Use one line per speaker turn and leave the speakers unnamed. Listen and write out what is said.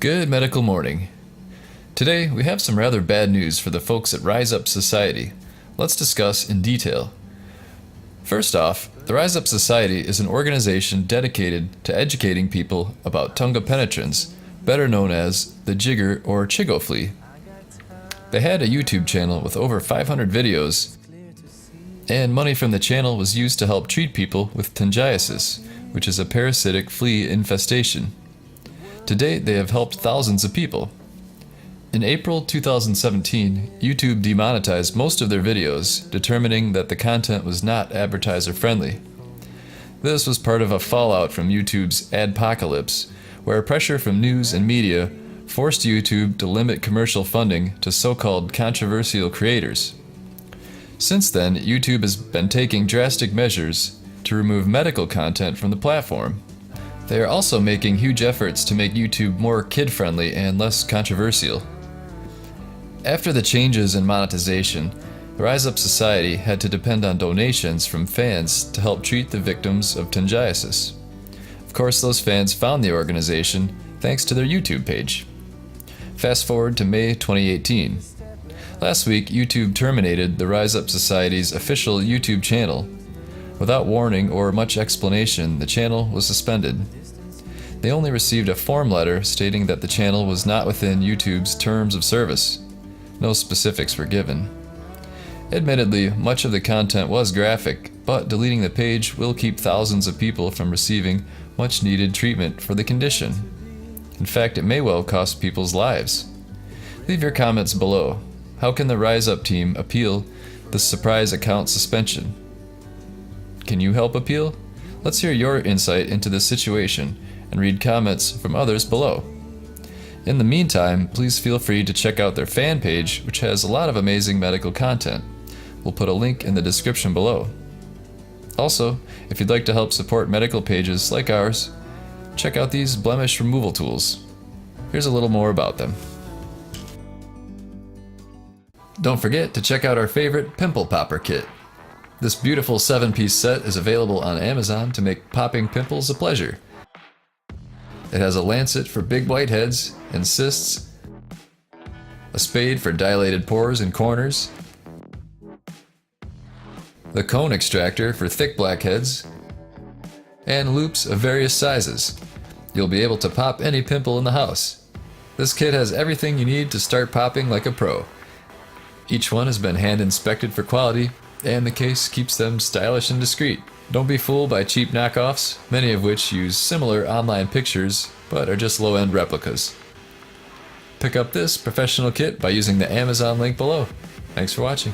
Good medical morning. Today we have some rather bad news for the folks at Rise Up Society. Let's discuss in detail. First off, the Rise Up Society is an organization dedicated to educating people about Tunga penetrans, better known as the jigger or chigo flea. They had a YouTube channel with over 500 videos, and money from the channel was used to help treat people with tungiasis, which is a parasitic flea infestation. To date, they have helped thousands of people. In April 2017, YouTube demonetized most of their videos, determining that the content was not advertiser friendly. This was part of a fallout from YouTube's adpocalypse, where pressure from news and media forced YouTube to limit commercial funding to so-called controversial creators. Since then, YouTube has been taking drastic measures to remove medical content from the platform. They are also making huge efforts to make YouTube more kid-friendly and less controversial. After the changes in monetization, the Rise Up Society had to depend on donations from fans to help treat the victims of tungiasis. Of course, those fans found the organization thanks to their YouTube page. Fast forward to May 2018. Last week, YouTube terminated the Rise Up Society's official YouTube channel. Without warning or much explanation, the channel was suspended. They only received a form letter stating that the channel was not within YouTube's terms of service. No specifics were given. Admittedly, much of the content was graphic, but deleting the page will keep thousands of people from receiving much needed treatment for the condition. In fact, it may well cost people's lives. Leave your comments below. How can the Rise Up team appeal the surprise account suspension? Can you help appeal? Let's hear your insight into this situation and read comments from others below. In the meantime, please feel free to check out their fan page, which has a lot of amazing medical content. We'll put a link in the description below. Also, if you'd like to help support medical pages like ours, check out these blemish removal tools. Here's a little more about them. Don't forget to check out our favorite Pimple Popper Kit. This beautiful 7-piece set is available on Amazon to make popping pimples a pleasure. It has a lancet for big whiteheads and cysts, a spade for dilated pores and corners, the cone extractor for thick blackheads, and loops of various sizes. You'll be able to pop any pimple in the house. This kit has everything you need to start popping like a pro. Each one has been hand inspected for quality, and the case keeps them stylish and discreet. Don't be fooled by cheap knockoffs, many of which use similar online pictures, but are just low-end replicas. Pick up this professional kit by using the Amazon link below. Thanks for watching.